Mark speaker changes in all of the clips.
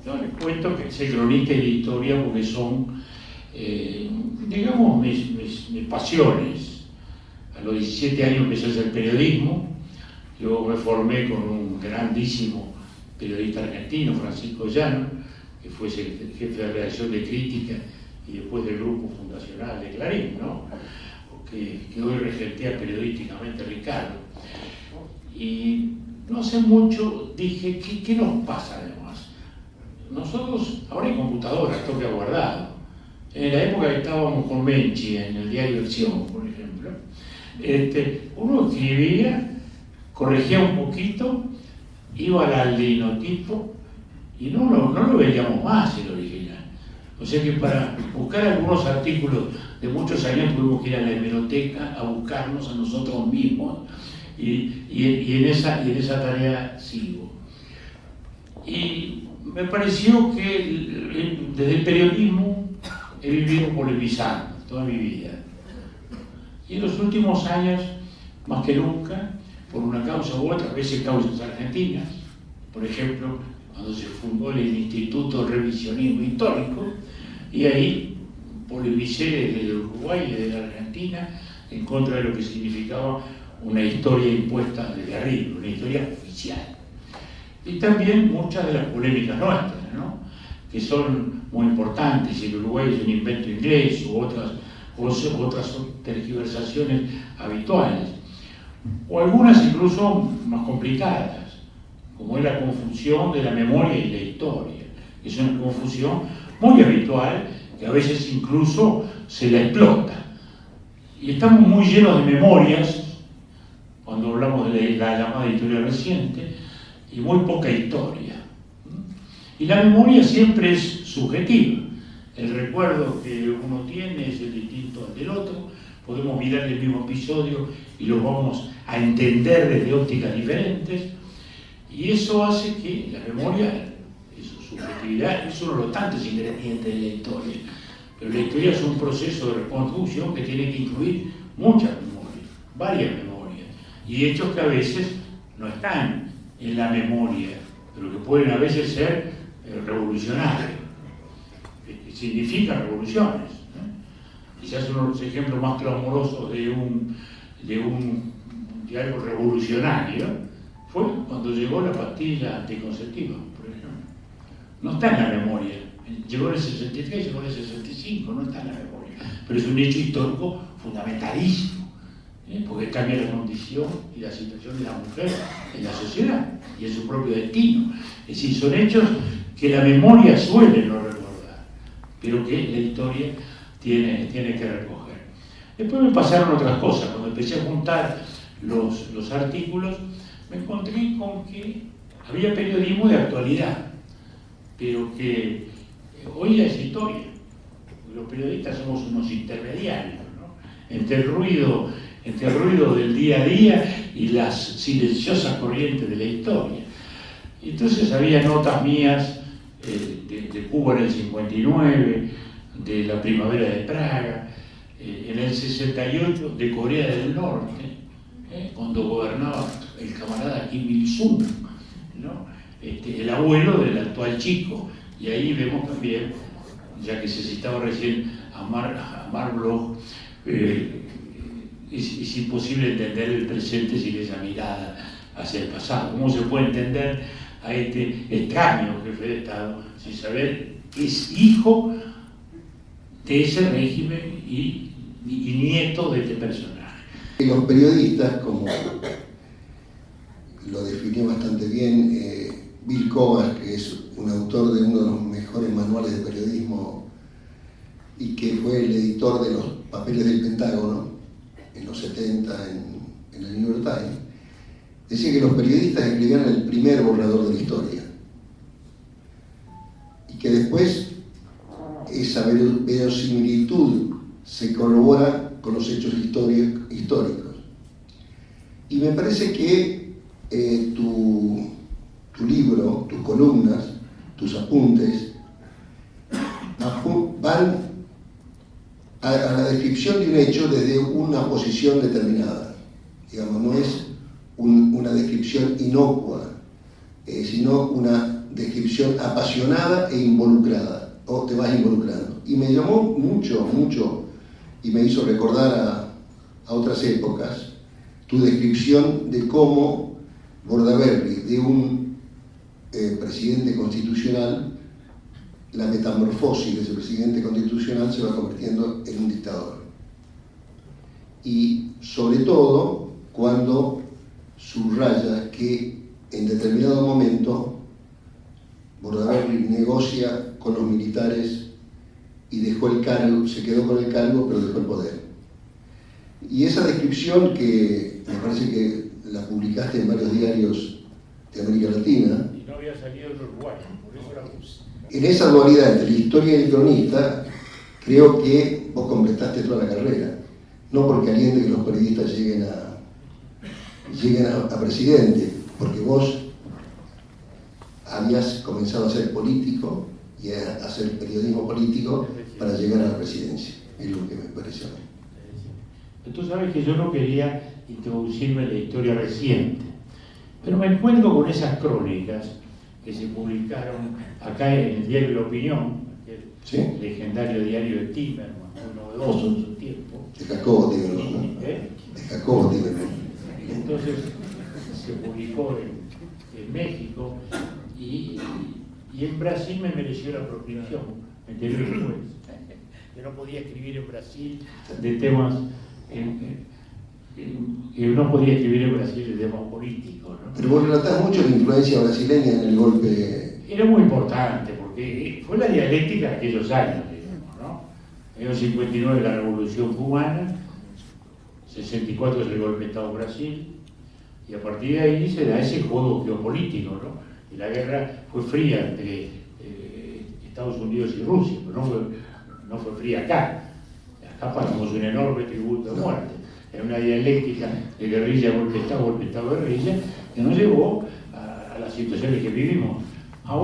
Speaker 1: Yo les cuento que soy cronista y de historia porque son, digamos, mis pasiones. A los 17 años empecé a hacer periodismo, luego me formé con un grandísimo periodista argentino, Francisco Llano, que fue jefe de redacción de Crítica y después del grupo fundacional de Clarín, ¿no? Que hoy regentea periodísticamente Ricardo. Y no hace mucho dije, ¿qué nos pasa además? Nosotros, ahora hay computadoras, toque guardado. En la época que estábamos con Menchi, en el diario Acción, por ejemplo, uno escribía, corregía un poquito, iba al linotipo y no lo veíamos más el original. O sea que para buscar algunos artículos de muchos años tuvimos que ir a la hemeroteca a buscarnos a nosotros mismos y en esa tarea sigo. Y me pareció que desde el periodismo he vivido polemizando toda mi vida. Y en los últimos años, más que nunca, por una causa u otra, a veces causas argentinas, por ejemplo, cuando se fundó el Instituto de Revisionismo Histórico, y ahí polemicé desde el Uruguay y desde la Argentina en contra de lo que significaba una historia impuesta desde arriba, una historia oficial. Y también muchas de las polémicas nuestras, ¿no? Que son muy importantes, si el Uruguay es un invento inglés u otras tergiversaciones habituales, o algunas incluso más complicadas, como es la confusión de la memoria y la historia. Es una confusión muy habitual que a veces incluso se la explota. Y estamos muy llenos de memorias cuando hablamos de la llamada historia reciente y muy poca historia. Y la memoria siempre es subjetiva. El recuerdo que uno tiene es el distinto al del otro. Podemos mirar el mismo episodio y lo vamos a entender desde ópticas diferentes. Y eso hace que la memoria, su subjetividad, es uno de los tantos ingredientes de la historia. Pero la historia es un proceso de reconstrucción que tiene que incluir muchas memorias, varias memorias, y hechos que a veces no están en la memoria, pero que pueden a veces ser revolucionarios, que significan revoluciones. Quizás uno de los ejemplos más clamorosos de algo revolucionario fue cuando llegó la pastilla anticonceptiva, por ejemplo. No está en la memoria. Llegó en el 63, llegó en el 65, no está en la memoria. Pero es un hecho histórico fundamentalísimo, porque cambia la condición y la situación de la mujer en la sociedad y en su propio destino. Es decir, son hechos que la memoria suele no recordar, pero que la historia tiene que recoger. Después me pasaron otras cosas. Cuando empecé a juntar los artículos, me encontré con que había periodismo de actualidad, pero que hoy es historia. Los periodistas somos unos intermediarios, ¿no? Entre el ruido del día a día y las silenciosas corrientes de la historia. Y entonces había notas mías de Cuba en el 59, de la primavera de Praga, en el 68 de Corea del Norte, cuando gobernaba el camarada Kim Il-sung, ¿no? El abuelo del actual Chico. Y ahí vemos también, ya que se citaba recién a Marc Bloch, es imposible entender el presente sin esa mirada hacia el pasado. ¿Cómo se puede entender a este extraño jefe de Estado sin saber que es hijo de ese régimen y nieto de este personaje?
Speaker 2: Los periodistas, como lo definió bastante bien Bill Kovacs, que es un autor de uno de los mejores manuales de periodismo y que fue el editor de los papeles del Pentágono en los 70 en el New York Times, decía que los periodistas escribían el primer borrador de la historia y que después esa verosimilitud se corrobora con los hechos históricos. Y me parece que tu libro, tus columnas, tus apuntes van a la descripción de un hecho desde una posición determinada. Digamos, no es una descripción inocua, sino una descripción apasionada e involucrada, o te vas involucrando. Y me llamó mucho, y me hizo recordar a otras épocas, tu descripción de cómo Bordaberry, de un presidente constitucional, la metamorfosis de ese presidente constitucional se va convirtiendo en un dictador. Y sobre todo cuando subraya que en determinado momento Bordaberry negocia con los militares y dejó el cargo, se quedó con el cargo, pero dejó el poder. Y esa descripción, que me parece que la publicaste en varios diarios de América Latina,
Speaker 1: y no había salido en Uruguay, por eso la puse.
Speaker 2: En esa dualidad entre la historia y el cronista, creo que vos completaste toda la carrera. No porque aliente que los periodistas lleguen a presidente, porque vos habías comenzado a ser político y a hacer periodismo político para llegar a la presidencia. Es lo que me pareció a mí.
Speaker 1: Tú sabes que yo no quería introducirme en la historia reciente, pero me encuentro con esas crónicas que se publicaron acá en el diario La Opinión,
Speaker 2: ¿Sí?
Speaker 1: el legendario diario de Timerman, muy novedoso en su tiempo.
Speaker 2: De Jacobo Timerman, ¿no?
Speaker 1: De
Speaker 2: Jacobo Timerman.
Speaker 1: Entonces se publicó en México y en Brasil me mereció la proscripción, me enteré después. Yo no podía escribir en Brasil de temas, no podía escribir en Brasil de temas políticos, ¿no?
Speaker 2: Pero vos relatás mucho la influencia brasileña en el golpe.
Speaker 1: Era muy importante porque fue la dialéctica de aquellos años, digamos, ¿no? En el 59 la Revolución Cubana, 64 es el golpe de Estado en Brasil, y a partir de ahí se da ese juego geopolítico, ¿no? Y la guerra fue fría entre Estados Unidos y Rusia, pero no fue fría acá. Acá pagamos un enorme tributo de muerte. Era una dialéctica de guerrilla, golpe de Estado, guerrilla, que nos llevó a las situaciones que vivimos. A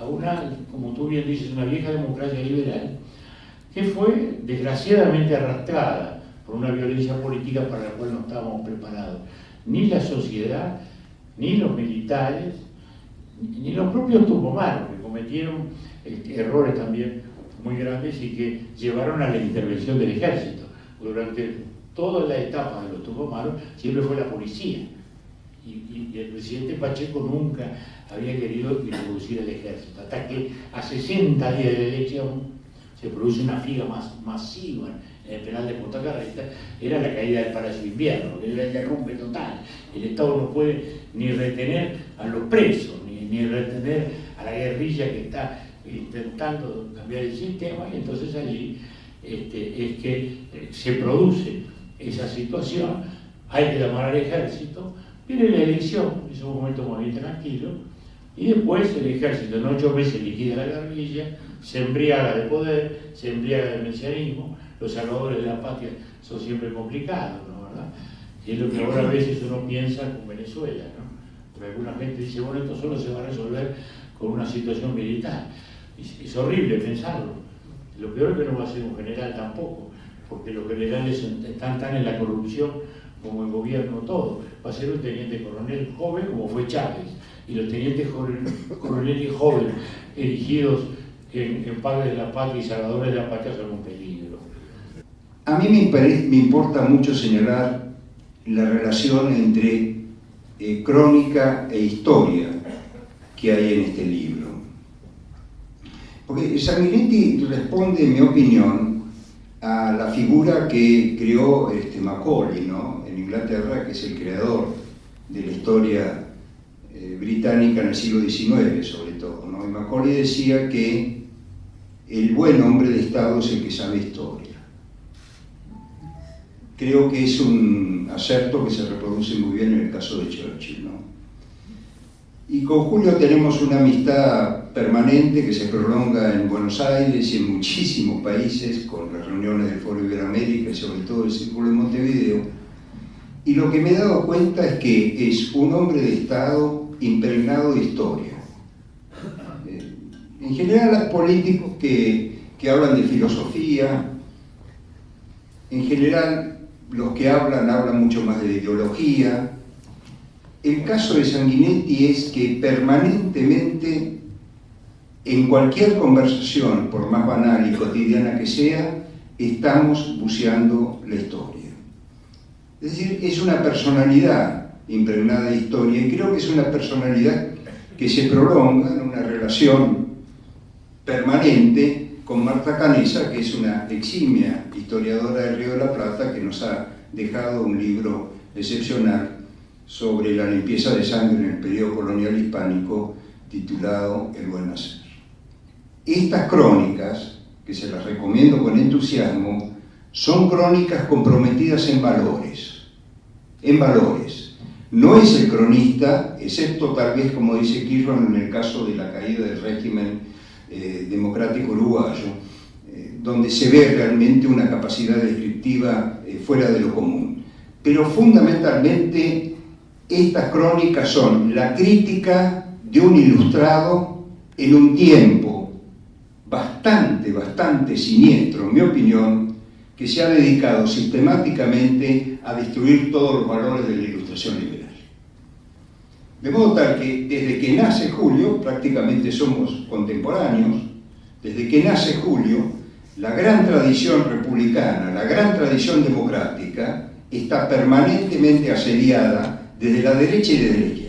Speaker 1: una, como tú bien dices, una vieja democracia liberal, que fue desgraciadamente arrastrada por una violencia política para la cual no estábamos preparados. Ni la sociedad, ni los militares, ni los propios tucumanos, que cometieron errores también muy grandes y que llevaron a la intervención del ejército. Durante toda la etapa de los tucumanos siempre fue la policía. Y el presidente Pacheco nunca había querido introducir el ejército, hasta que a 60 días de la elección se produce una figa masiva en el penal de Punta Carreta. Era la caída del Palacio de Invierno, era el derrumbe total. El Estado no puede ni retener a los presos, ni retener a la guerrilla que está intentando cambiar el sistema, y entonces allí es que se produce esa situación. Hay que llamar al ejército, viene la elección, es un momento muy tranquilo, y después el ejército en 8 meses liquida la guerrilla, se embriaga de poder, se embriaga de mesianismo. Los salvadores de la patria son siempre complicados, ¿no? ¿Verdad? Y es lo que ahora a veces uno piensa con Venezuela, ¿no? Porque alguna gente dice, bueno, esto solo se va a resolver con una situación militar. Es horrible pensarlo. Lo peor es que no va a ser un general tampoco, porque los generales están tan en la corrupción como el gobierno todo. Va a ser un teniente coronel joven como fue Chávez, y los tenientes coroneles jóvenes erigidos en padres de la patria y salvadores de la patria son un peligro.
Speaker 3: A mí me importa mucho señalar la relación entre crónica e historia que hay en este libro. Porque Sanguinetti responde, en mi opinión, a la figura que creó Macaulay, ¿no? En Inglaterra, que es el creador de la historia británica en el siglo XIX, sobre todo, ¿no? Y Macaulay decía que el buen hombre de Estado es el que sabe historia. Creo que es un acerto que se reproduce muy bien en el caso de Churchill, ¿no? Y con Julio tenemos una amistad permanente que se prolonga en Buenos Aires y en muchísimos países, con las reuniones del Foro Iberoamérica y sobre todo el Círculo de Montevideo. Y lo que me he dado cuenta es que es un hombre de Estado impregnado de historia. En general, los políticos que hablan de filosofía, en general los que hablan mucho más de ideología, el caso de Sanguinetti es que permanentemente, en cualquier conversación, por más banal y cotidiana que sea, estamos buceando la historia. Es decir, es una personalidad impregnada de historia, y creo que es una personalidad que se prolonga en una relación permanente con Marta Canessa, que es una eximia historiadora del Río de la Plata, que nos ha dejado un libro excepcional sobre la limpieza de sangre en el periodo colonial hispánico, titulado El Buen Hacer. Estas crónicas, que se las recomiendo con entusiasmo, son crónicas comprometidas en valores. En valores. No es el cronista, excepto tal vez, como dice Kirchner, en el caso de la caída del régimen democrático uruguayo, donde se ve realmente una capacidad descriptiva fuera de lo común. Pero fundamentalmente estas crónicas son la crítica de un ilustrado en un tiempo bastante siniestro, en mi opinión, que se ha dedicado sistemáticamente a destruir todos los valores de la Ilustración liberal. De modo tal que desde que nace Julio, prácticamente somos contemporáneos, desde que nace Julio, la gran tradición republicana, la gran tradición democrática, está permanentemente asediada desde la derecha y desde la izquierda.